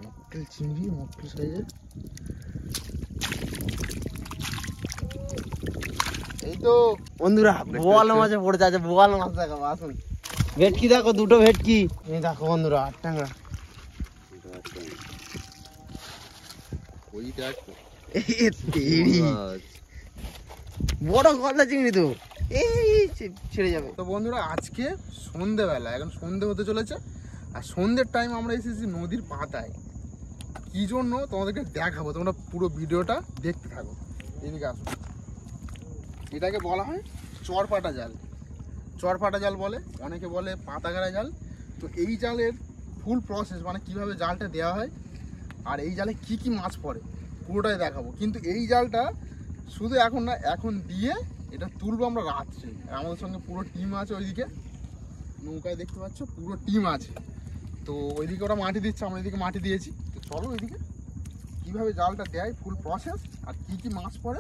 মক্কেল চিংড়ি, মক্কেল সাইজের। এই তো বন্ধুরা বোয়াল মাছে পড়ে আছে, বোয়াল মাছ দেখাবো আসুন। ভেটকি দেখো, দুটো ভেটকি। এই দেখো বন্ধুরা, 8 টাঙ্গা। বড় গলদা চিংড়ি তো, এই ছেড়ে যাবে। তো বন্ধুরা আজকে সন্ধ্যেবেলা, এখন সন্ধ্যে হতে চলেছে, আর সন্ধ্যের টাইম আমরা এসেছি নদীর পাতায়। কি জন্য তোমাদেরকে দেখাবো, তোমরা পুরো ভিডিওটা দেখতে থাকো। এদিকে আসো। এটাকে বলা হয় চরপাটা জাল। চরপাটা জাল বলে, অনেকে বলে পাতাগাড়া জাল। তো এই জালের ফুল প্রসেস, মানে কিভাবে জালটা দেওয়া হয় আর এই জালে কি কি মাছ পড়ে পুরোটাই দেখাবো। কিন্তু এই জালটা শুধু এখন না, এখন দিয়ে এটা তুলবো আমরা রাত্রে। আমাদের সঙ্গে পুরো টিম আছে, ওইদিকে নৌকায় দেখতে পাচ্ছ পুরো টিম আছে। তো ওইদিকে ওরা মাটি দিচ্ছে, আমরা এদিকে মাটি দিয়েছি। তো চলো ওইদিকে কীভাবে জালটা দেয়, ফুল প্রসেস, আর কি কি মাছ পড়ে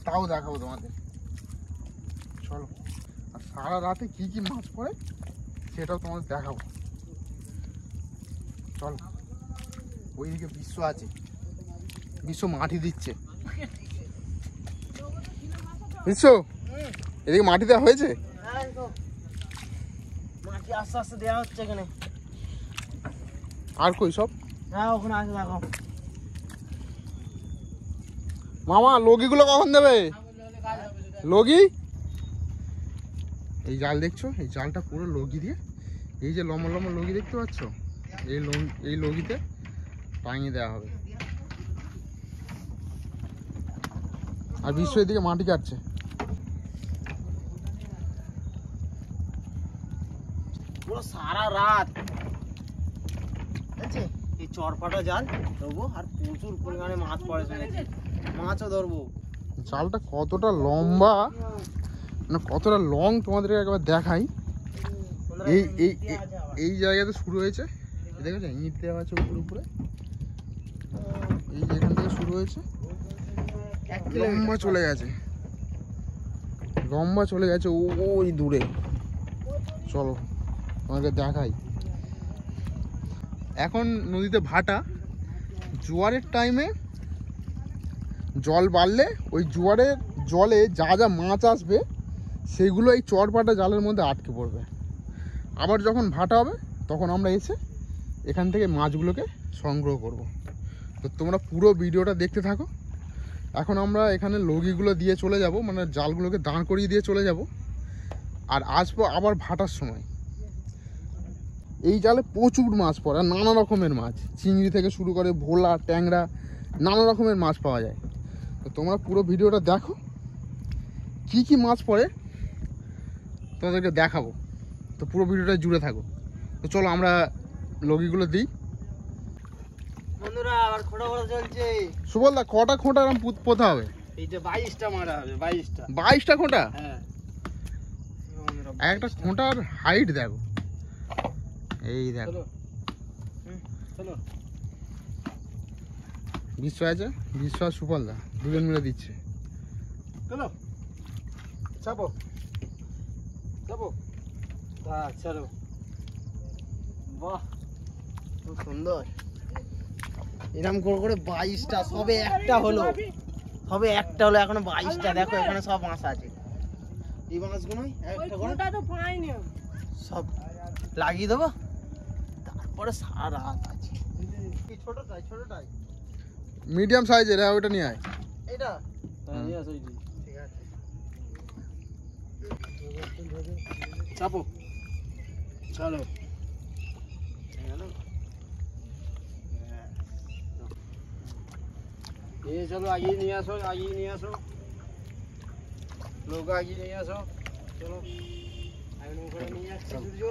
তাও দেখাবো তোমাদের। চলো, আর সারা রাতে কি কি মাছ পড়ে সেটাও তোমাদের দেখাবো। চলো, ওইদিকে বিশ্ব আছে, বিশ্ব মাটি দিচ্ছে। বিশ্ব, এদিকে মাটি দেওয়া হয়েছে? মাটি আস্তে আস্তে দেওয়া হচ্ছে এখানে। আর কই সব? হ্যাঁ ওখানে আছে, দেখো। মামা লগিগুলো কখন দেবে? লগি, এই জাল দেখছো, এই জালটা পুরো লগি দিয়ে, এই যে লম্বা লম্বা লগি দেখতে পাচ্ছ, এই লগিতে টাঙিয়ে দেওয়া হবে। আর বিশ্ব এদিকে মাটি কাটছে। পুরো সারা রাত এই চরপাটা জাল ধরবো, আর প্রচুর পরিমাণে মাছ পড়ে, মাছও ধরবো। জালটা কতটা লম্বা, মানে কতটা লং তোমাদেরকে একবার দেখাই। এই এই এই জায়গাতে শুরু হয়েছে, দেখেছো ইট দেওয়া আছে উপরে উপরে, এই যেখান থেকে শুরু হয়েছে লম্বা চলে গেছে, লম্বা চলে গেছে ওই দূরে। চলো তোমাকে দেখাই। এখন নদীতে ভাটা, জোয়ারের টাইমে জল বাড়লে ওই জোয়ারের জলে যা যা মাছ আসবে সেগুলো এই চরপাটা জালের মধ্যে আটকে পড়বে। আবার যখন ভাটা হবে তখন আমরা এসে এখান থেকে মাছগুলোকে সংগ্রহ করব। তো তোমরা পুরো ভিডিওটা দেখতে থাকো। এখন আমরা এখানে লগিগুলো দিয়ে চলে যাব, মানে জালগুলোকে দাঁড় করিয়ে দিয়ে চলে যাব, আর আসবো আবার ভাটার সময়। এই জালে প্রচুর মাছ পড়ে, আর নানা রকমের মাছ, চিংড়ি থেকে শুরু করে ভোলা, ট্যাংরা, নানা রকমের মাছ পাওয়া যায়। তো তোমরা পুরো ভিডিওটা দেখো, কি কি মাছ পড়ে তোমাদেরকে দেখাবো। তো পুরো ভিডিওটা জুড়ে থাকো। তো চলো আমরা লগিগুলো দিই। বন্ধুরা আবার খোঁটা খোঁটা চলছে। সুবলদা কটা খোঁটা এরকম পোতা হবে? এই যে 22টা মারা হবে। 22টা খোঁটা? হ্যাঁ। একটা খোঁটার হাইট দেখো, এই দেখো। চলো, বিশ্ব আছে, বিশ্ব আর সুবলদা দুজন মিলে দিচ্ছে। চলো চাপো চাপো। হ্যাঁ চলো। বাহ খুব সুন্দর। এরকম করে করে 22টা, সবে একটা হলো, এখনো 22টা। দেখো এখানে সব মাছ আছে, এই মাছগুলো একটা করে সব লাগিয়ে দেবো, তারপরে সারা রাত আছে। ছোটটাই মিডিয়াম সাইজের, ওইটা নিয়ে আয়। এটা ঠিক আছে, চাপো। চলো চলো আগিয়ে নিয়ে আসো, লোক আগিয়ে নিয়ে আসো। চলো আমি নৌকাটা নিয়ে আসছি। সূর্য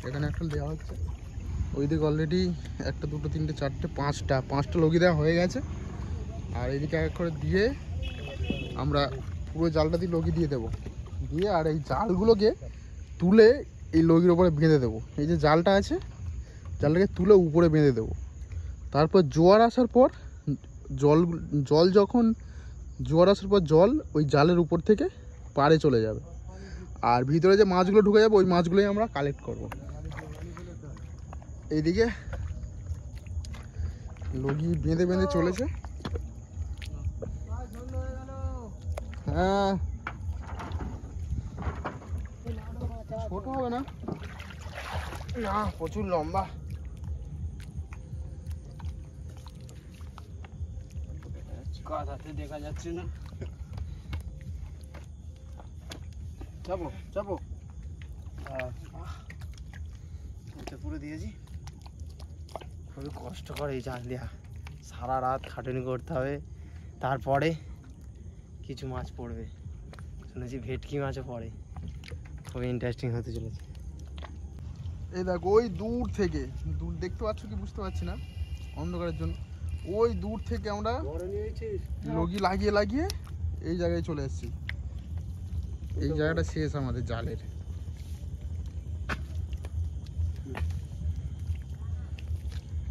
এখানে একটা দেওয়া হচ্ছে, ওইদিকে অলরেডি 1 2 3 4 5টা লগি দেওয়া হয়ে গেছে। আর এইদিকে এক করে দিয়ে আমরা পুরো জালটা দিয়ে লগি দিয়ে দেবো, দিয়ে আর এই জালগুলোকে তুলে এই লগির ওপরে বেঁধে দেবো। এই যে জালটা আছে, জালটাকে তুলে উপরে বেঁধে দেবো, তারপর জোয়ার আসার পর জল যখন জোয়ার আসার পর জল ওই জালের উপর থেকে পাড়ে চলে যাবে, আর ভিতরে যে মাছগুলো ঢুকে যাবে ওই মাছগুলোই আমরা কালেক্ট করব। এইদিকে লগি বেঁধে বেঁধে চলেছে। হ্যাঁ, ছোট হবে না, না প্রচুর লম্বা। কাঁথাতে দেখা যাচ্ছে না। চাপো চাপো, পুরো দিয়েছি। খুবই কষ্টকর এই জাল দেওয়া, সারা রাত খাটুনি করতে হবে, তারপরে কিছু মাছ পড়বে। শুনেছি ভেটকি মাছও পড়ে, খুবই ইন্টারেস্টিং হতে চলেছে। এই দেখো ওই দূর থেকে, দূর দেখতে পাচ্ছ কি বুঝতে পারছি না অন্ধকারের জন্য, ওই দূর থেকে আমরা লগি লাগিয়ে লাগিয়ে এই জায়গায় চলে এসেছি। এই জায়গাটা শেষ আমাদের জালের।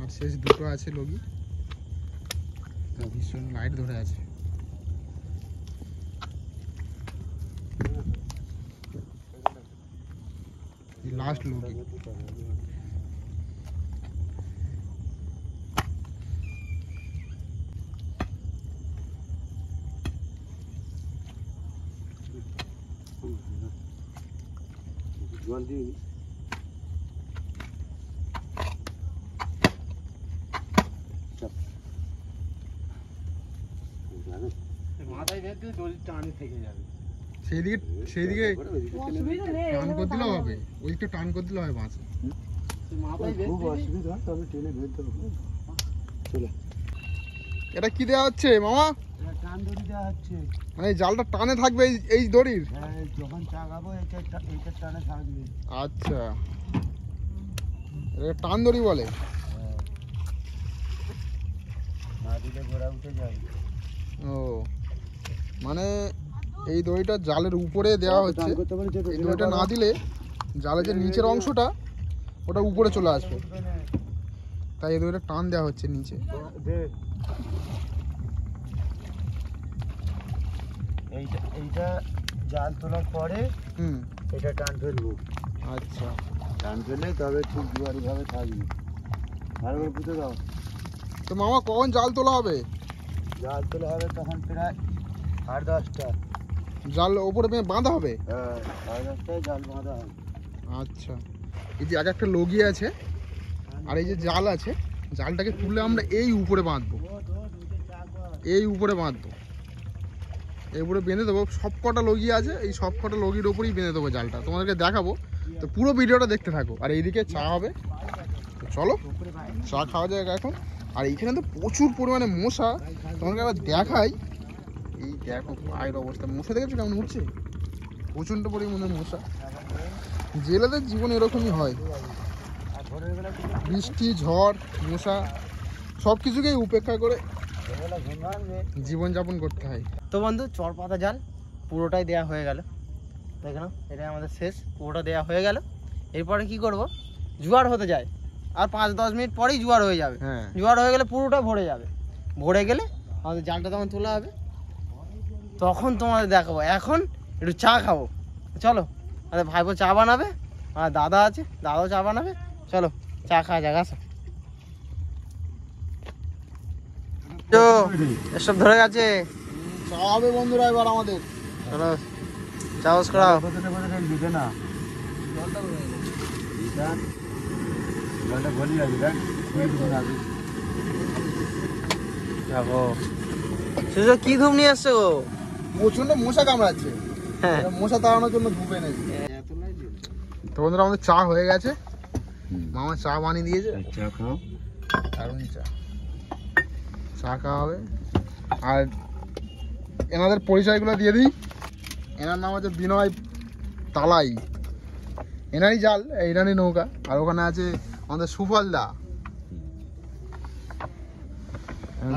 আর শেষ দুটো আছে লগি, ভীষণ লাইট ধরে আছে। লাস্ট লগি। জল দিয়ে মাথায় বেঁধে জল টানে থেকে যাবে। সেইদিকে টান করে দিলেও হবে, ওইটা টান করে দিলেও হয় মাছ। খুব অসুবিধা, তবে টেনে ধরতে হবে। চলে, এটা কি দেওয়া হচ্ছে মামা? টান দড়ি দেওয়া হচ্ছে, মানে জালটা টানে থাকবে এই দড়ির? হ্যাঁ, যখন চাগাবো এইটা টানে থাকবে। আচ্ছা, এটা টান দড়ি বলে। না দিলে গোড়া উঠে যায়। ও, মানে এই দড়িটা জালের উপরে দেওয়া হচ্ছে। এই দড়িটা না দিলে জালের যে নিচের অংশটা ওটা উপরে চলে আসবে, তাই এই দড়িটা টান দেওয়া হচ্ছে নিচে। এইটা জাল তোলার পরে এটা টান ফেলবো। আচ্ছা, টান ফেললে তবে ঠিক দুয়ারিভাবে থাকবে। ভালো করে পুঁতে দাও। তো মামা কখন জাল তোলা হবে? জাল তোলা হবে তখন প্রায় 10:30টা। জাল ওপরে বাঁধা হবে? হ্যাঁ, 10:30টায় জাল বাঁধা হবে। আচ্ছা, এই যে এক একটা লগি আছে আর এই যে জাল আছে, জালটাকে তুলে আমরা এই উপরে বাঁধবো, এই উপরে বাঁধবো, এই উপরে বেঁধে দেবো। সব কটা লগি আছে, এই সব কটা লগির ওপরেই বেঁধে দেবো জালটা, তোমাদেরকে দেখাবো। তো পুরো ভিডিওটা দেখতে থাকো। আর এইদিকে চা হবে, তো চলো চা খাওয়া যাক এখন। আর এইখানে তো প্রচুর পরিমাণে মশা, তোমাদেরকে আবার দেখাই। এই দেখো পায়ের অবস্থা, মশা দেখেছো কেমন উঠছে? প্রচণ্ড পরিমাণে মশা। জেলেদের জীবন এরকমই হয়, বৃষ্টি ঝড় মশা সব কিছুকেই উপেক্ষা করে জীবনযাপন করতে হয়। তো বন্ধু, চর পাতা জাল পুরোটাই দেয়া হয়ে গেল। দেখে নাও, এটাই আমাদের শেষ, পুরোটা দেয়া হয়ে গেল। এরপরে কি করব, জোয়ার হতে যায়, আর 5-10 মিনিট পরেই জোয়ার হয়ে যাবে। হ্যাঁ, জোয়ার হয়ে গেলে পুরোটা ভরে যাবে। ভরে গেলে আমাদের জালটা তখন তোলা হবে, তখন তোমাদের দেখাবো। এখন একটু চা খাবো, চলো। আমাদের ভাইপো চা বানাবে, আর দাদা আছে, দাদাও চা বানাবে। চলো চা খাওয়া যাক, আসো। এসব ধরে গেছে, চা হবে বন্ধুরা এবার আমাদের। চলো চাষ করাও। কি ধূপ নিয়ে আসছো গো? প্রচন্ড মশা কামড়াচ্ছে, মশা তাড়ানোর জন্য ধূপ এনেছি। তো বন্ধুরা আমাদের চা হয়ে গেছে, মামা চা বানিয়ে দিয়েছে। চা খাও, দারুণ চা, চা খাওয়া হবে। আর এনাদের পরিচয়গুলো দিয়ে দিই। এনার নাম হচ্ছে বিনয় তালাই, এনারই জাল, এনারই নৌকা। আর ওখানে আছে আমাদের সুফল দা,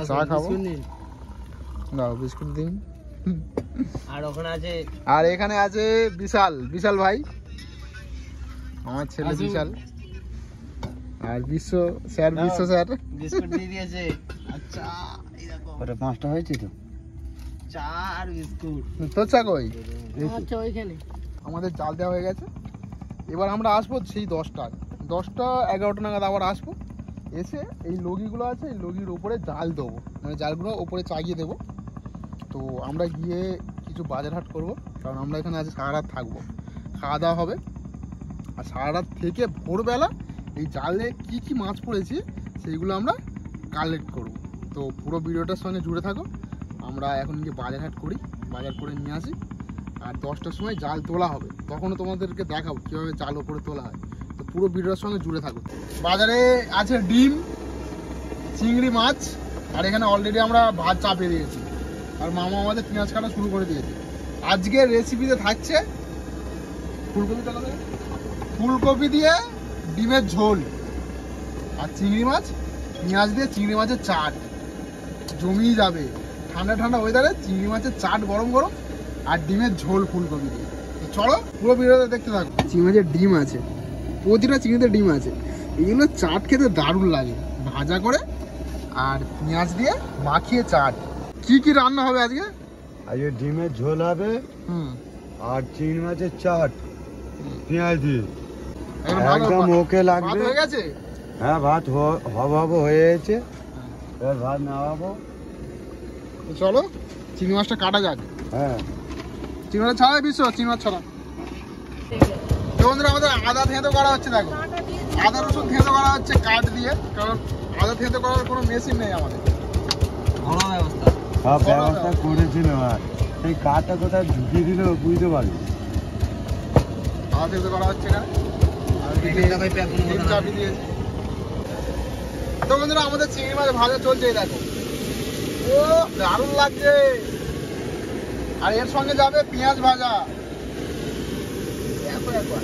চা খাবো। দাও বিস্কুট দিন। আর ওখানে আছে, আর এখানে আছে বিশাল, বিশাল ভাই, আমার ছেলে বিশাল। আর বিশ্ব স্যার বিস্কুট দিয়ে দিয়েছে। আচ্ছা এই দেখো ওটা 5টা হয়েছে তো। চা আর বিস্কুট। তোর চা কই? আচ্ছা ওইখানে আমাদের জাল দেওয়া হয়ে গেছে। এবার আমরা আসবো সেই 10টা 11টা নাগাদ আবার আসবো। এসে এই লগিগুলো আছে, এই লগির ওপরে জাল দেবো, মানে জালগুলো ওপরে চাগিয়ে দেবো। তো আমরা গিয়ে কিছু বাজার হাট করবো, কারণ আমরা এখানে আজ সারা রাত থাকবো, খাওয়া দাওয়া হবে। আর সারা রাত থেকে ভোরবেলা এই জালে কি কি মাছ পড়েছে সেইগুলো আমরা কালেক্ট করব। তো পুরো ভিডিওটার সঙ্গে জুড়ে থাকো। আমরা এখন গিয়ে বাজার হাট করি, বাজার করে নিয়ে আসি। আর 10টার সময় জাল তোলা হবে, তখনও তোমাদেরকে দেখাবো কীভাবে জাল ওপরে তোলা হয়। তো পুরো ভিডিওর সঙ্গে জুড়ে থাকো। বাজারে আছে ডিম, চিংড়ি মাছ, আর এখানে অলরেডি আমরা ভাত চাপিয়ে দিয়েছি। আর মামা আমাদের পেঁয়াজ কাটা শুরু করে দিয়েছে। আজকের রেসিপিতে থাকছে ফুলকপি দিয়ে ডিমের ঝোল, আর চিংড়ি মাছ, পেঁয়াজ দিয়ে চিংড়ি মাছের চাট। জমিয়ে যাবে ঠান্ডা ঠান্ডা ওয়েদারে চিংড়ি মাছের চাট গরম গরম, আর ডিমের ঝোল ফুলকপি দিয়ে। তো চলো পুরো ভিডিওটা দেখতে থাকো। চিংড়ি মাছের ডিম আছে, প্রতিটা চিংড়িতে ডিম আছে। এইগুলো চাট খেতে দারুণ লাগে, ভাজা করে আর পেঁয়াজ দিয়ে মাখিয়ে চাট। কি কি রান্না হবে আজকে? আজকে ডিমের ঝোল হবে, হুম, আর চিংড়ি মাছের চাট পেঁয়াজ দিয়ে একদম একদম ওকে লাগবে। হয়ে গেছে? হ্যাঁ, ভাত হওয়া হয়ে গেছে, এবার ভাত নামাবো। তো চলো চিংড়ি মাছটা কাটা যাক। হ্যাঁ, চিংড়ি মাছ ছাড়া বিশ্ব, চিংড়ি মাছ ছাড়া। তো বন্ধুরা আমাদের আদা থেঁতো করা হচ্ছে, দেখো আদা রসুন থেঁতো করা হচ্ছে কাঠ দিয়ে, কারণ আদা থেঁতো করার কোনো মেশিন নেই আমাদের। সব ব্যবস্থা করেছিল, আর এই কাঠটা কোথায় ঢুকিয়ে দিল বুঝতে পারবি। আদা থেঁতো করা হচ্ছে না, ডিম চাপিয়ে দিয়েছি। তো বন্ধুরা আমাদের চিংড়ি মাছ ভাজা চলছে, এই দেখো, ও দারুণ লাগছে। আর এর সঙ্গে যাবে পেঁয়াজ ভাজা। দেখো একবার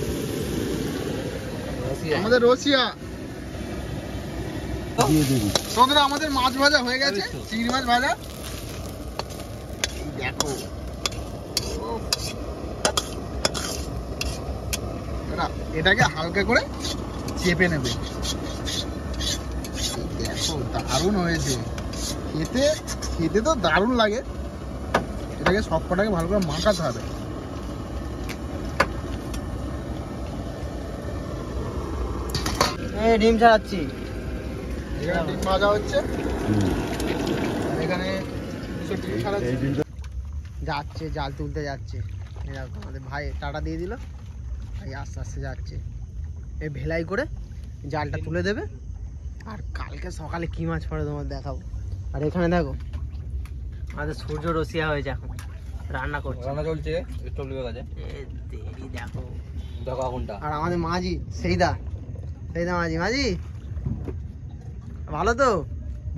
আমাদের রসিয়া। দিয়ে দিবি। বন্ধুরা আমাদের মাছ ভাজা হয়ে গেছে, চিংড়ি মাছ ভাজা। দেখো এটাকে হালকা করে চেপে নেবে। দেখো দারুণ হয়েছে, খেতে খেতে তো দারুণ লাগে। এটাকে সব কটাকে ভালো করে মাখাতে হবে। এই ডিম ছাড়াচ্ছি। এখানে ডিম ভাজা হচ্ছে, আর এখানে কিছু ডিম ছাড়াচ্ছে। এই ডিমটা যাচ্ছে জাল তুলতে যাচ্ছে। এরকম আমাদের ভাই টাটা দিয়ে দিল, ভাই আস্তে আস্তে যাচ্ছে। এই ভেলাই করে জালটা তুলে দেবে, আর কালকে সকালে কি মাছ পড়ে তোমার দেখাবো। আর এখানে দেখো আমাদের সূর্য রসিয়া হয়েছে, এখন রান্না করছে, রান্না চলছে চলবে কাজে। দেরি দেখো। দেখো আগুনটা। আর আমাদের মাঝি সেইদা মাঝি ভালো তো।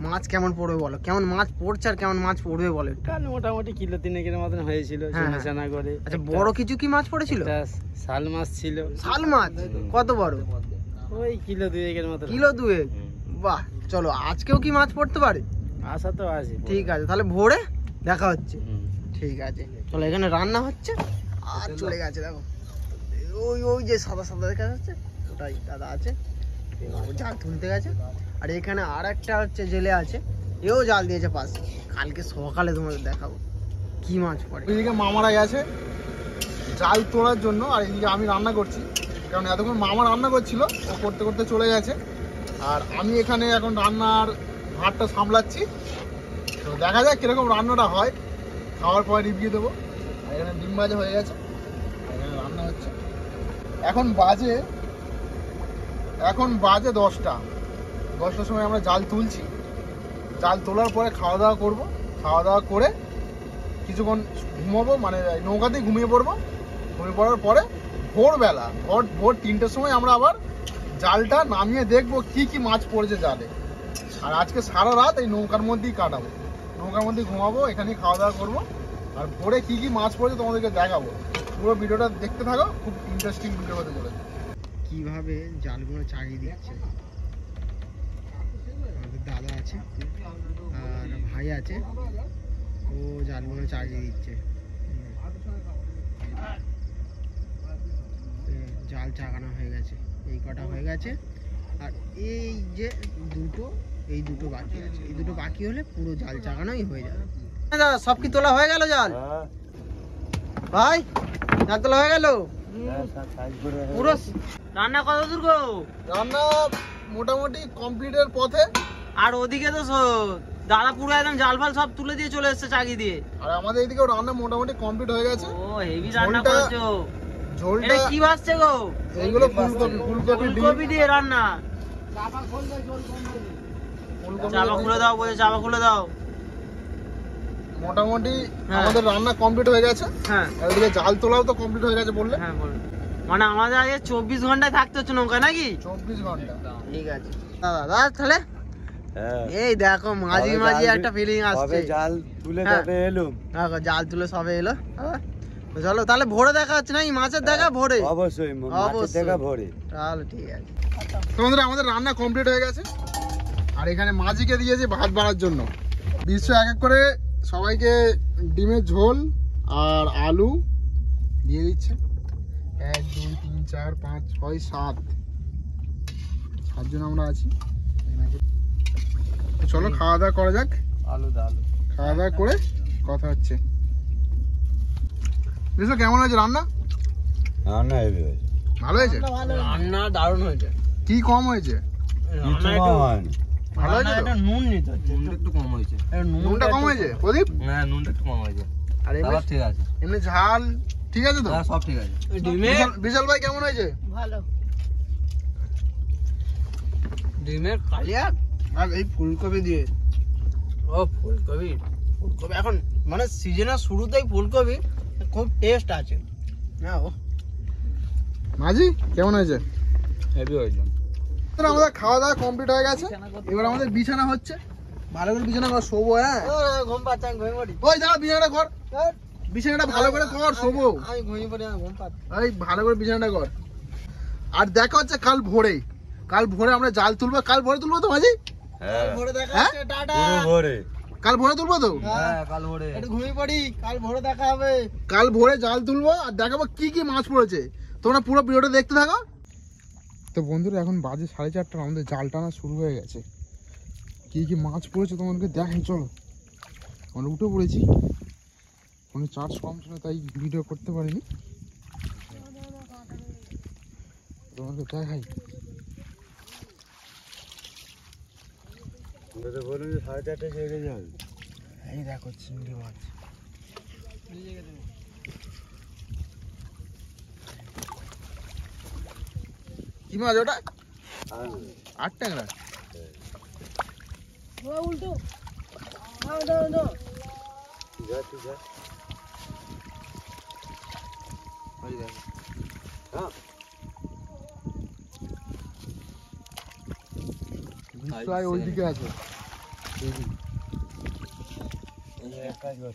মাছ কেমন পড়বে বলো, কেমন মাছ পড়ছে আর কেমন মাছ পড়বে বলো। কাল মোটামুটি কিলো 3 মতন হয়েছিল, হ্যাঁ, চেনা করে। আচ্ছা বড় কিছু কি মাছ পড়েছিল? একটা শাল মাছ ছিল। শাল মাছ কত বড়? ওই কিলো 2 মতন। কিলো 2। বাহ, চলো আজকেও কি মাছ পড়তে পারে? আশা তো আছে। ঠিক আছে, তাহলে ভোরে দেখা হচ্ছে। ঠিক আছে চলো, এখানে রান্না হচ্ছে। আর চলে গেছে দেখো, ওই ওই যে সাদা সাদা দেখা যাচ্ছে, ওটাই দাদা আছে, ও জাল তুলতে গেছে। আর এখানে আর একটা হচ্ছে জেলে আছে, এও জাল দিয়েছে পাশে। কালকে সকালে তোমাদের দেখাবো কি মাছ পড়ে। এদিকে মামারা গেছে জাল তোলার জন্য, আর এদিকে আমি রান্না করছি, কারণ এতক্ষণ মামা রান্না করছিল, ও করতে করতে চলে গেছে। আর আমি এখানে এখন রান্নার ভাতটা সামলাচ্ছি। তো দেখা যাক কিরকম রান্নাটা হয়, খাওয়ার পরে রিভিউ দেবো। আর এখানে ডিম ভাজা হয়ে গেছে, আর এখানে রান্না হচ্ছে। এখন বাজে 10টার সময় আমরা জাল তুলছি। জাল তোলার পরে খাওয়া দাওয়া করবো, খাওয়া দাওয়া করে কিছুক্ষণ ঘুমাবো, মানে নৌকাতেই ঘুমিয়ে পড়বো। ঘুমিয়ে পড়ার পরে ভোরবেলা ভোর 3টের সময় আমরা আবার জালটা নামিয়ে দেখবো কি কি মাছ পড়েছে জালে। আর আজকে সারা রাত এই নৌকার মধ্যেই কাটাবো, নৌকার মধ্যেই ঘুমাবো, এখানেই খাওয়া দাওয়া করবো। আর ভোরে কি কি মাছ পড়েছে তোমাদেরকে দেখাবো। পুরো ভিডিওটা দেখতে থাকো, খুব ইন্টারেস্টিং ভিডিও হতে চলেছে। কিভাবে জালগুলো চাগিয়ে দিচ্ছে আমাদের দাদা আছে আর ভাই আছে, ও জালগুলো চাগিয়ে দিচ্ছে। জাল চাগানো হয়ে গেছে, এই কটা হয়ে গেছে। আর এই যে দুটো, এই দুটো বাকি আছে, এই দুটো বাকি হলে পুরো জাল চাগানোই হয়ে যাবে। দাদা সব কি তোলা হয়ে গেল জাল? হ্যাঁ, ভাই জাল তোলা হয়ে গেল হ্যাঁ, সব সাইজ করে হয়ে পুরো? গেছে। রান্না কত দূর গো? রান্না মোটামুটি কমপ্লিটের পথে। আর ওদিকে তো দাদা পুরো একদম জাল ফাল সব তুলে দিয়ে চলে এসেছে চাকি দিয়ে। আর আমাদের এদিকেও রান্না মোটামুটি কমপ্লিট হয়ে গেছে। ও হেভি রান্না ঝোলটা- করেছো। ঝোলটা এটা কি ভাসছে গো? এইগুলো ফুলকপি, ফুলকপি ডিম, ফুলকপি দিয়ে রান্না। ফুলকপি চাপা খুলে দাও, বলে চাপা খুলে দাও। মোটামুটি হ্যাঁ। আমাদের রান্না কমপ্লিট হয়ে গেছে। হ্যাঁ আর ওদিকে জাল তোলাও তো কমপ্লিট হয়ে গেছে বললে। হ্যাঁ বলুন। মানে আমাদের আগে 24 ঘন্টায় থাকতে হচ্ছে নৌকা নাকি? 24 ঘন্টা। ঠিক আছে দাদা, দাদা তাহলে হ্যাঁ, এই দেখো মাঝি কবে মাঝি জাল একটা ফিলিং কবে আসছে। জাল তুলে হ্যাঁ। তবে এলুম। দেখো জাল তুলে সবে এলো। তো চলো তাহলে ভোরে দেখা হচ্ছে নাকি? মাছের দেখা ভোরে? অবশ্যই মাছের অবশ্যই। দেখা ভরে। তাহলে ঠিক আছে। তো বন্ধুরা আমাদের রান্না কমপ্লিট হয়ে গেছে। আর এখানে মাঝিকে দিয়েছি ভাত বাড়ার জন্য। বিশ্ব এক এক করে সবাইকে ডিমের ঝোল আর আলু দিয়ে দিচ্ছে। 1 2 3 4 5 6 7 7জন আমরা আছি। তো চলো খাওয়া দাওয়া করা যাক। আলু ডাল খাওয়া দাওয়া করে কথা হচ্ছে। বিশ্ব কেমন হয়েছে রান্না? রান্না হেভি হয়েছে। ভালো হয়েছে? রান্না দারুণ হয়েছে। কি কম হয়েছে? কিছু কম হয়নি। ভালো হয়েছে তো? নুন নিতে হচ্ছে। একটু কম হয়েছে। নুনটা কম হয়েছে প্রদীপ? হ্যাঁ নুনটা একটু কম হয়েছে। আর এমনি ঠিক আছে, এমনি ঝাল ঠিক আছে তো? সব ঠিক আছে। বিশাল ভাই কেমন হয়েছে? ভালো। ডিমের কালিয়া আর এই ফুলকপি দিয়ে। ও ফুলকপি, ফুলকপি এখন মানে সিজনের শুরুতেই ফুলকপি খুব টেস্ট আছে। না ও মাঝি কেমন হয়েছে? হেভি হয়েছে। আমাদের খাওয়া দাওয়া কমপ্লিট হয়ে গেছে। এবার আমাদের বিছানা হচ্ছে। ভালো করে বিছানা কর, শোবো। হ্যাঁ ঘুম পাচ্ছে, আমি ঘুমিয়ে পড়ি। ওই দাঁড়া, বিছানাটা কর, বিছানাটা ভালো করে কর, শোবো। আমি ঘুমিয়ে পড়ি, আমার ঘুম পাচ্ছে। এই ভালো করে বিছানাটা কর। আর দেখা হচ্ছে কাল ভোরে। কাল ভোরে আমরা জাল তুলবো। কাল ভোরে তুলবো তো মাঝি? হ্যাঁ, ভোরে দেখা হ্যাঁ? হচ্ছে, টাটা। পুরো ভরে। কাল ভোরে তুলবো তো? হ্যাঁ, কাল ভরে। একটু ঘুমিয়ে পড়ি, কাল ভোরে দেখা হবে। কাল ভোরে জাল তুলবো আর দেখাবো কি কি মাছ পড়েছে। তোমরা পুরো ভিডিওটা দেখতে থাকো। তো বন্ধুরা এখন বাজে 4:30, আমাদের জাল টানা শুরু হয়ে গেছে। কি কি মাছ পড়েছে তোমাদেরকে দেখাই, চলো। আমরা উঠে পড়েছি, ফোনে চার্জ কম ছিল তাই ভিডিও করতে পারিনি। তোমাদেরকে দেখাই। আমরা তো বলুন 4:30 জেগে যাবে। এই দেখো চিংড়ি মাছ। কি মাছ ওটা? আর 8 ট্যাংরা। উল্টো যা তুই যা। ওই দেখো। হ্যাঁ, বিশ্বয় ওইদিকে আছে। এই এক কাজ কর,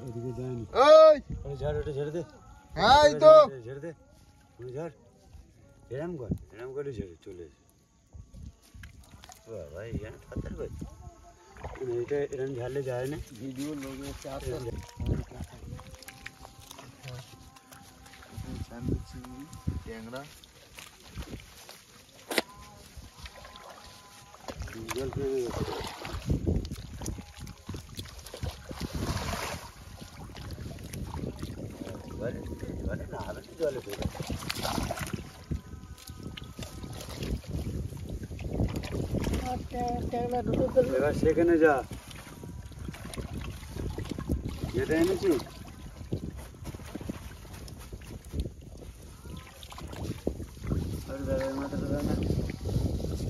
ওদিকে যায়নি। ওই ওই ঝাড়, ওটা ঝেড়ে দে। হ্যাঁ এই তো। ঝেড়ে দে, ওই ঝাড়। এরম কর, এরম করে ঝেড়ে চলে এসে। বাবা, এখানে ফাতার কই? এইটা এরম ঝাড়লে যায় না। ভিডিও লোক হচ্ছে আসলে। চিংড়ি, ট্যাংরা। জল পেয়ে গেছে। এবারে না, আরো জলে পেয়ে গেছে। এবার সেখানে যা, যেটা এনেছি মাথাটা দাও না,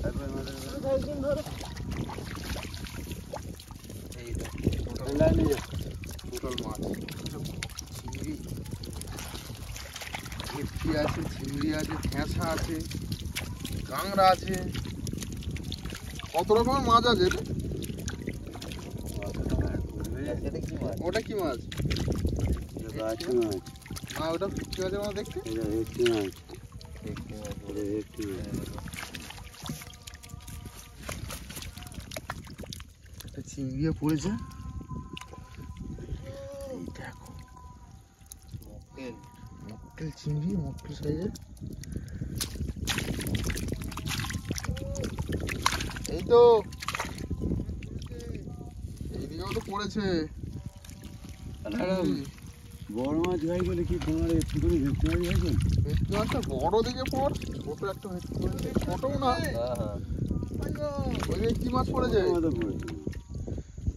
একবার মাথাটা দাও। এই দেখো, এই লাইনে যা। টোটাল মাছ। চিংড়ি, ভেটকি আছে, চিংড়ি আছে, ফ্যাঁসা আছে, কাঁংড়া আছে। কত রকমের মাছ আছে রে? ওটা কি মাছ? বাছি মাছ, না ওটা ভেটকি মাছের মতো দেখতে। এটা ভেটকি মাছ, এটা ভেটকি মাছ। একটা চিংড়িও পড়েছে। এই দেখো, মক্কেল চিংড়ি, মক্কেল সাইজের। তো এইদিকেও তো পড়েছে। বড় মাছ ভাই বলে কি তোমার একটু করে ভেটকি মাছ ভাই? ভেটকি মাছটা বড় দিকে পড়, ছোট একটা ভেটকি মাছ, ছোটও না। ওইদিকে কি মাছ পড়েছে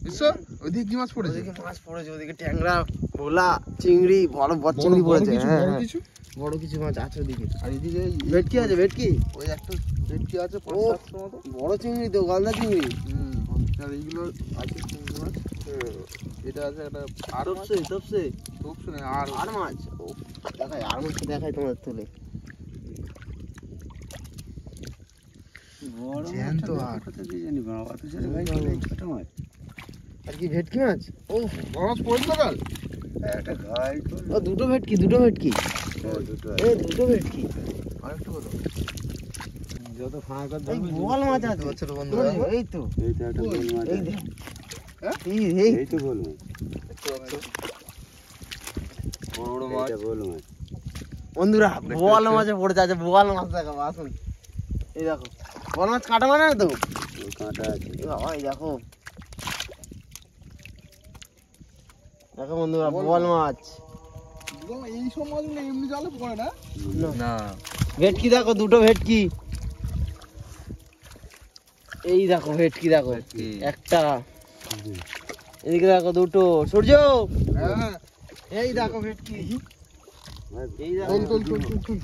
বিশ্ব? ওইদিকে কি মাছ পড়েছে? ওদিকে মাছ পড়েছে, ওদিকে ট্যাংরা, ভোলা, চিংড়ি, বড় বড় চিংড়ি পড়েছে। হ্যাঁ বড় হ্যাঁ, কিছু বড় কিছু মাছ আছে ওদিকে। আর এদিকে ভেটকি আছে, ভেটকি ওই একটা ভেটকি আছে ও 500-700 মতো। বড় চিংড়ি তো, গলদা চিংড়ি। আর এইগুলো আছে চিংড়ি মাছ। এটা আছে একটা আর মাছ, তপসে তপসে তপসে না, আর আর মাছ। ও দেখাই, আর মাছ দেখাই তোমার তুলে। বড় জ্যান্ত মাছ আর। কত কি জানি বাবা, অত ছেলে ভাই বলে ছোট মাছ। আর কি ভেটকি মাছ? ও বড় মাছ পড়েছিল কাল। একটা ঘাই তো ও দুটো ভেটকি, দুটো ভেটকি, দুটো এ দুটো ভেটকি। আরেকটু বলো। যত ফাঁকা এই বোয়াল মাছ আছে ছোট বন্ধুরা। এই তো, এই তো একটা গোল মাছ এই আছে। দেখ। হ্যাঁ? এই এই তো গোল মাছ, বড় বড় মাছ। এটা গোল মাছ। বন্ধুরা বোয়াল মাছে পড়েছে, আছে বোয়াল মাছ দেখাবো আসুন। এই দেখো বোয়াল মাছ কাটা মানে না তো, ওই কাঁটা আছে। এই বাবা এই দেখো, দেখো বন্ধুরা বোয়াল মাছ। এই সব মাছগুলো এমনি জালে পড়ে না। না ভেটকি দেখো, দুটো ভেটকি। এই দেখো ভেটকি দেখো, ভেটকি। একটা, এদিকে দেখো দুটো। সূর্য হ্যাঁ, এই দেখো ভেটকি, এই দেখো। চল চল চল চল চল।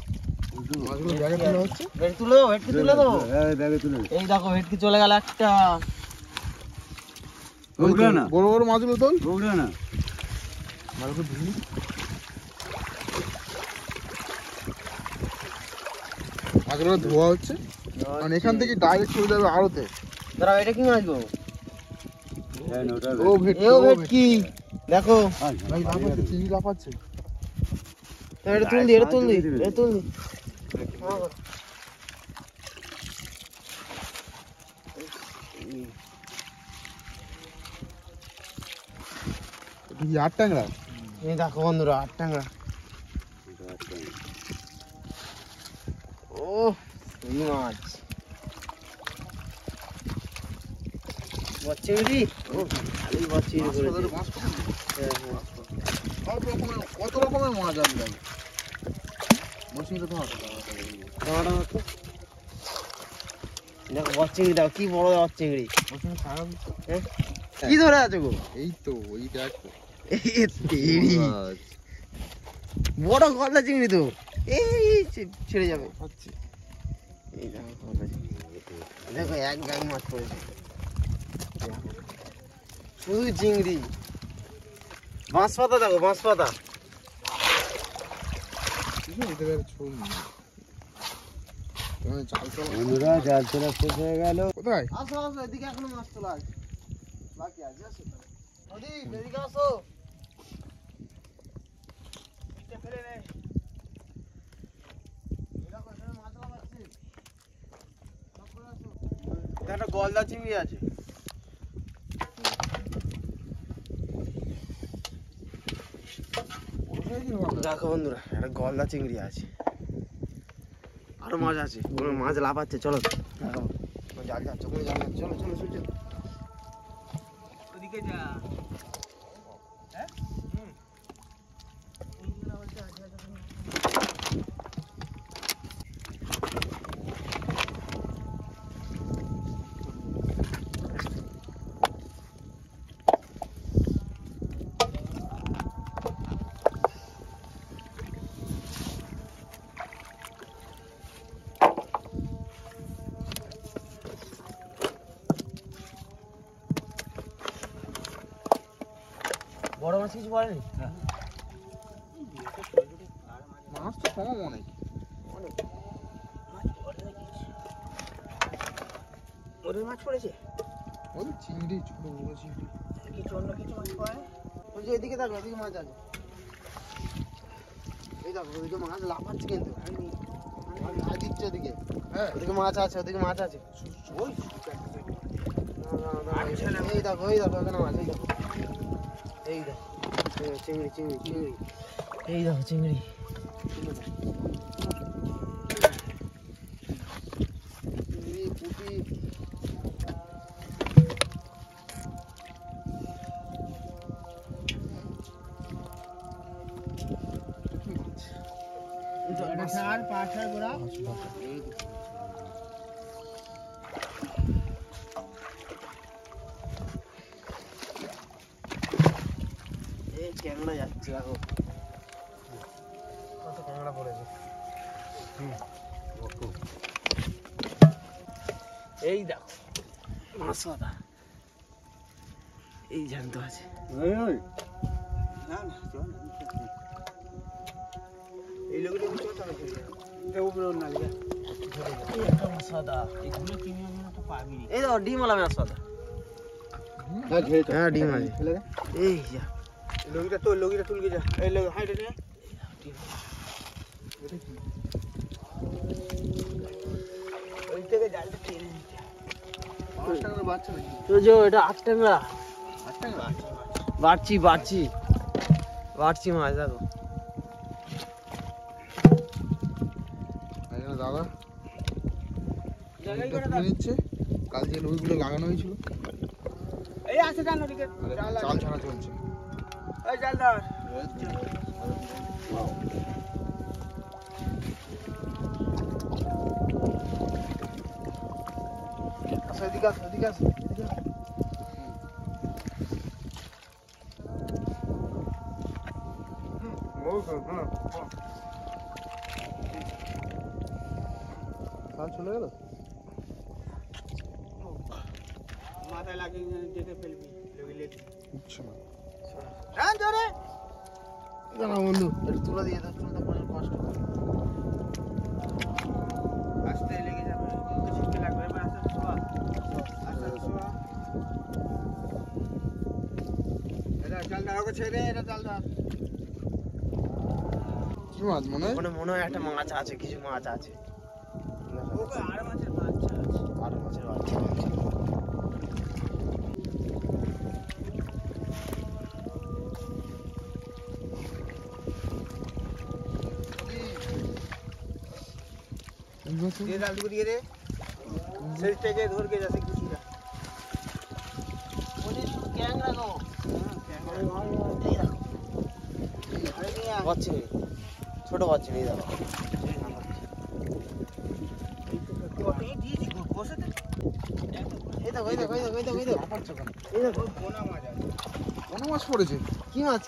মাছগুলো ব্যাগে তোলা হচ্ছে। ভেটকি তুলো, ভেটকি তুলে দাও। হ্যাঁ ব্যাগে তুলে দে। এই দেখো ভেটকি চলে গেল একটা। বগড়া না, বড় বড় মাছগুলো তোল। বগড়া না। মাছগুলো ধুই। মাছগুলো ধোয়া হচ্ছে, কারণ এখান থেকে ডাইরেক্ট চলে যাবে আড়তে। দাঁড়াও, এটা কি মাছ গো? হ্যাঁ ওটা ও ভেটকি, এও ও ভেটকি দেখো। ভাই লাফাচ্ছে, চিংড়ি লাফাচ্ছে। এটা তুল দি, এটা তুল দি, এটা তুল দি। এটা কি আর ট্যাংরা? এই দেখো বন্ধুরা আট টাঙ্গা। ও এই মাছ বচ্চিংড়ি। ও খালি বচ্চিংড়ি করেছে। মাছ কত? হ্যাঁ হ্যাঁ, সব রকমের, কত রকমের মাছ আছে। বসিয়ে তো হবে। টমেটো মতো। দেখো বচ্চিংড়ি দাও, কি বড় বচ্চিংড়ি। বসিয়ে খারাপ। হ্যাঁ? কি ধরে আছে গো? এই তো ওই দেখ। এই তেরি বড় গলদা চিংড়ি তো, এই ছেড়ে যাবে। খাচ্ছি। এই দেখো গলদা চিংড়ি। দেখো এক ব্যাগ মাছ পড়েছে, শুধু চিংড়ি। বাঁশ পাতা দেখো, বাঁশ পাতা। এদের আর ছোল নেই। তোমার জাল তোলা বন্ধুরা জাল তোলা শেষ হয়ে গেল। কোথায়? আসো আসো, এদিকে এখনো মাছ তোলা আছে, বাকি আছে। আসো নদী, এদিকে আসো। এটা ফেলে নে। এই দেখো, এখানে মাছ লাগাচ্ছি। সব করে আসো। এটা একটা গলদা চিংড়ি আছে। দেখো বন্ধুরা, একটা গলদা চিংড়ি আছে, আরো মাছ আছে। কোনো মাছ লাফাচ্ছে, চলো দেখো। জাল যাচ্ছে, ওখানে জাল যাচ্ছে। চলো চলো সূর্য, ওদিকে যা। বড় মাছ কিছু পড়েনি? মাছ তো কম অনেক। ওদের মাছ পড়েছে? ওই চিংড়ি, ছোট বড় চিংড়ি। কিছু অন্য কিছু মাছ পড়ে? বলছি এদিকে দেখো, এদিকে মাছ আছে। এই দেখো ওদিকে মাছ লাফাচ্ছে কিন্তু, মাছ দিচ্ছে ওদিকে। হ্যাঁ, ওদিকে মাছ আছে, ওদিকে মাছ আছে। ওই এই দেখো, এই দেখো এখানে মাছ। এই দেখো, এই দেখো চিংড়ি চিংড়ি চিংড়ি। এই দেখো চিংড়ি। চিংড়ি পুঁটি আর পাঁচটার গোড়া এই ক্যাংড়া যাচ্ছে দেখো কত ক্যাংড়া পড়েছে এই দেখো মাছটা এই জ্যান্ত আছে এই লোকটা এই দেখো ডিম আলাম মাছটা হ্যাঁ ডিম আছে এই যা লগিটা তুলকে যা এই লোক হাইটে নিয়ে ওই থেকে জালটা টেনে নিতে তো যে এটা 8 টাকা বাড়ছি মাছ দেখো দাদা নিচ্ছে কাল যে নইগুলো লাগানো হয়েছিল এই আছে জানো দিকে চাল ছাড়া চলছে এই জাল দাও এদিকে আসো চাল চলে গেল মাথায় লাগিয়ে যেতে ফেলবি উঠছে না হ্যাঁ জোরে জানা বন্ধু একটু তুলে দিয়ে দাও তুলতে পড়ে কষ্ট আস্তে লেগে যাবে ছিটকে লাগবে এবার আস্তে শোয়া এটা জাল দাও ওকে ছেড়ে এটা জাল দাও কি মাছ মনে হয় মনে হয় একটা মাছ আছে কিছু মাছ আছে আর মাছের বাচ্চা আছে আর মাছের বাচ্চা আছে ये डाल दिए रे सेट থেকে ধর के जैसे कुछ ना ওরে ক্যাংড়া গো ক্যাংড়া বাচ্চা ছোট বাচ্চা নেই দাও কোন মাছ পড়েছে কি মাছ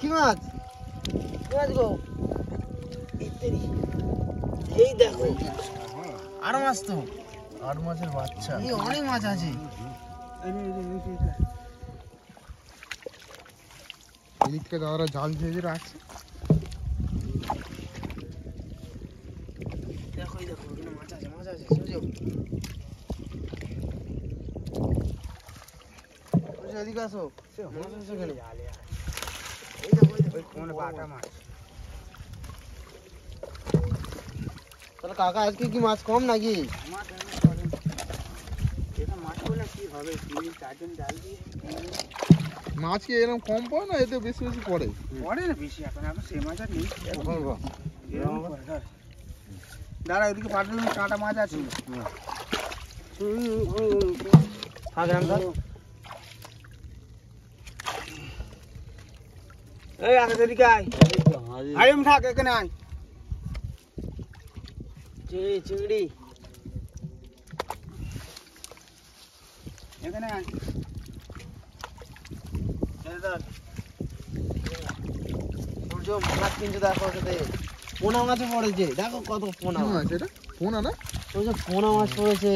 গো এই দেখো আর মাছ তো আর মাছের বাচ্চা এই অনেক মাছ আছে এদিক থেকে দাদারা জাল ভেজে রাখছে দেখো এখানে মাছ আছে বুঝছো এদিকে আসো মাছ আছে এখানে এই দেখো কোন বাটা মাছ তাহলে কাকা আজকে কি মাছ কম নাকি মাছ কি এরকম কম পড়ে না এতে বেশি পড়ে দাঁড়া ওইদিকে পাঠালে কাঁটা মাছ আছে এই আগে এদিকে আয় আইম থাক এখানে আয় চিংড়ি এখানে আয় সূর্য মাছ কিনছে দেখো সাথে পোনা মাছ পড়েছে দেখো কত পোনা মাছ এটা পোনা না পোনা মাছ পড়েছে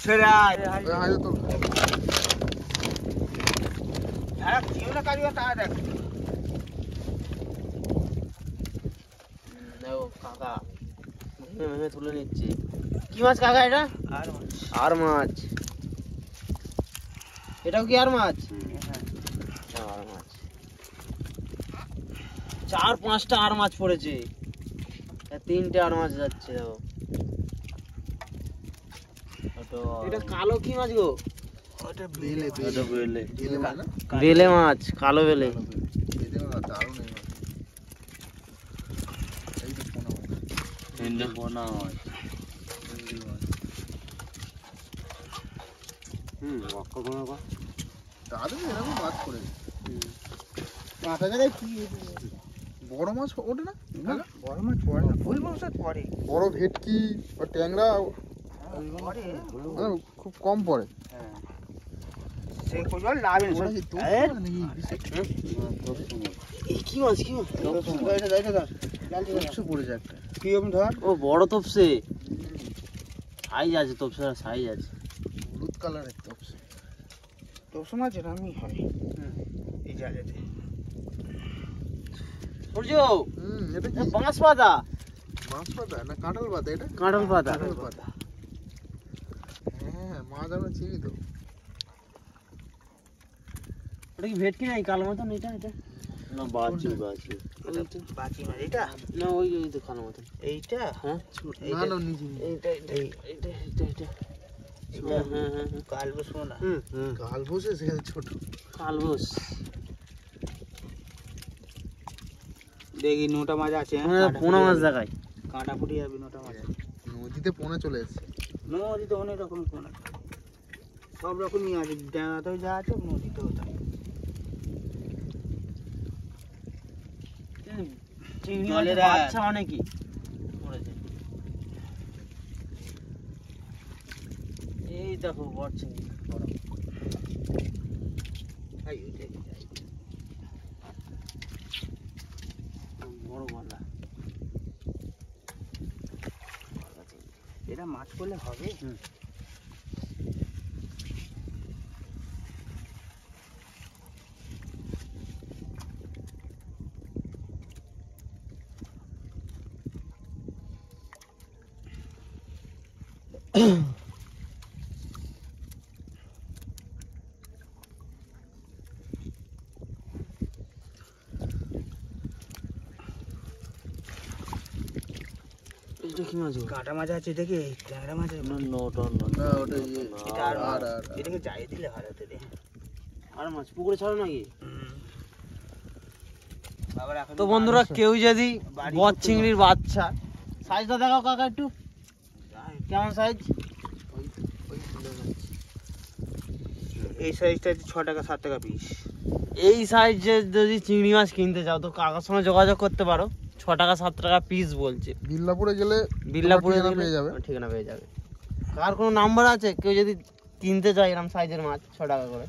ছেড়ে আয় তো কাকা ভেঙে তুলে নিচ্ছে কি মাছ কাকা এটা আর মাছ এটাও কি আর মাছ আর মাছ 4-5টা আর মাছ পড়েছে 3টে আর মাছ যাচ্ছে দেখো এটা কালো কি মাছ গো ওটা বেলে বেলে মাছ কালো বেলে পোনা মাছ দাদু এরকম মাছ পড়ে কাঁটা জায়গায় কি বড় মাছ ওঠে না? না বড় মাছ পড়ে না, ওই মাছ পড়ে বড় ভেটকি বা ট্যাংরা পড়ে মানে খুব কম পড়ে। সে কোজল লাভে ওরা কি তোপ এই করে নাকি? কি মাছ এটা ধর তোপসে পড়েছে একটা। কি আমি ধর ও বড় তপসে সাইজ আছে, তপসের সাইজ আছে। হলুদ কালারের তোপসে। তোর সময় যেরকমই হয় এই জায়গাতে সূর্য এটা কি? বাঁশ পাতা, মাছ পাতা না কাঁঠাল পাতা এটা? কাঁঠাল পাতা। কাঁঠাল পাতা। হ্যাঁ মাছ আমরা চিনি তো। ওটা কি ভেটকি নাই কালো মতন? এটা এটা না বাঁচি বাঁচি, বাকি মাছ এটা না ওই ওই তো কালো মতন। এইটা হ্যাঁ না না নিচে নিচে। এইটা এইটা এটা এটা এটা এটা হ্যাঁ হ্যাঁ হ্যাঁ কালবো শোনা হুম হুম গাল বসে সেখানে ছোট। কালবোস। দেখি নোটা মাছ আছে পোনা মাছ দেখায়। কাঁটা ফুটে যাবে নোটা মাছ নদীতে পোনা চলে এসেছে। নদীতে অনেক রকম পোনা সব রকমই আছে, ডাঙাতেও যা আছে নদীতেও যা চিংড়ি জলের মাছের আর- বাচ্চা অনেকই পড়েছে। এই দেখো বড় চিংড়ি বড়। বড় গলা। এটা মাছ করলে হবে এটা কি মাছ? কাঁটা মাছ আছে দেখে ট্যাংরা মাছ আছে না নট না ওটা ইয়ে এটা আর আর আর এটাকে যাই দিলে ভালো হতো রে আর মাছ পুকুরে ছাড়ো নাকি? আবার এখন তো বন্ধুরা কেউ যদি বাড়ি বড় করতে চিংড়ির বাচ্চা, সাইজটা দেখাও কাকা একটু, কেমন সাইজ? এই সাইজটা 6 টাকা 7 টাকা পিস এই সাইজে যদি চিংড়ি মাছ কিনতে চাও তো কাকার সঙ্গে যোগাযোগ করতে পারো। 6 টাকা 7 টাকা পিস বলছে। বিল্লাপুরে গেলে বিল্লাপুরে ঠিকানা গেলে পেয়ে যাবে। ঠিকানা পেয়ে যাবে। কার কোনো নাম্বার আছে কেউ যদি কিনতে চায় এরকম সাইজের মাছ 6 টাকা করে?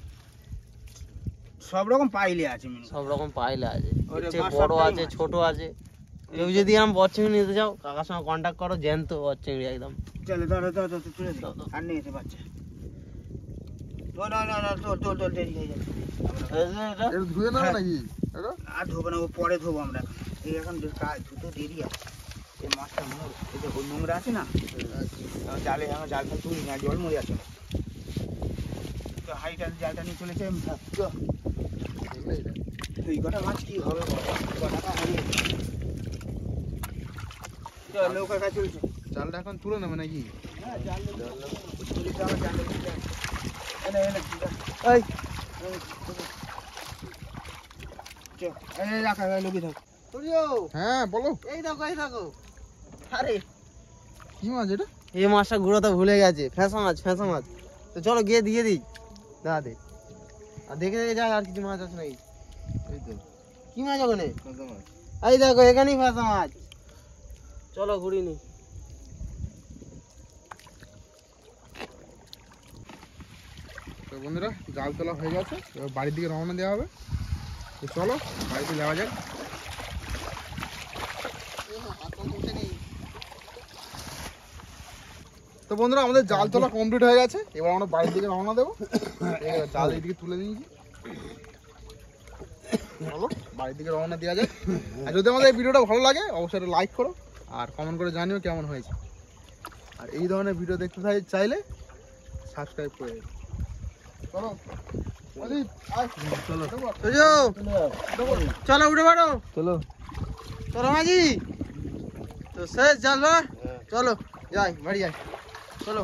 সব রকম পাইলে আছে মিনু সব রকম পাইলে আছে, ওরে এর চেয়ে মাছ বড় সবটাই আছে মাছ। ছোট আছে। কেউ যদি এরকম বড় চিংড়ি নিতে চাও কাকার সঙ্গে কন্ট্যাক্ট করো, জ্যান্ত বড় চিংড়ি একদম। চলে ধরো ধরো তুলে দাও, দাও। আর নিয়ে এসে বাচ্চা না তোল দেরি হয়ে যাবে এটা ধুয়ে নেবে নাকি এটা? আর ধোবো না, ও পরে ধোবো আমরা এই এখন কাজ ধুতে দেরি আছে এই মাছটা এই যে নোংরা আছে না জালে আমার জাল ফেল তুলি না জল মরে আছে তো হাইটাল জালটা নিয়ে চলেছে এই কটা মাছ কি হবে কটা হারিয়ে নৌকা কাজ চলছে জালটা এখন তুলে নেবে নাকি? হ্যাঁ জাল চলেছে আমার জাল এনে এই এই রাখা লোকে থাক হ্যাঁ বলো এই দেখো আরে কি মাছ এটা? এই মাছটা ঘুরাতে ভুলে গেছে। ফ্যাঁসা মাছ। তো চলো গিয়ে দিয়ে দিই দাদা। আর দেখে যাক আর কিছু মাছ আছে নাকি। এই তো কি মাছ ওখানে? কাঁচা মাছ। এই দেখো এখানেই ফ্যাঁসা মাছ। চলো ঘুরি নি। তো বন্ধুরা জাল তোলা হয়ে গেছে, এবার বাড়ির দিকে রওনা দেওয়া হবে। তো চলো বাড়িতে যাওয়া যাক। তো বন্ধুরা আমাদের জাল তোলা কমপ্লিট হয়ে গেছে, এবার আমরা বাড়ির দিকে রওনা দেবো। এবার জাল এইদিকে তুলে নিয়েছি, চলো বাড়ির দিকে রওনা দেওয়া যায়। আর যদি আমাদের এই ভিডিওটা ভালো লাগে অবশ্যই একটা লাইক করো আর কমেন্ট করে জানিও কেমন হয়েছে। আর এই ধরনের ভিডিও দেখতে চাইলে সাবস্ক্রাইব করে দিও। চলো অজিত, আয়। চলো উঠে পারো। চলো চলো মাঝি তো শেষ জাল, চলো যাই বাড়ি যাই চলো।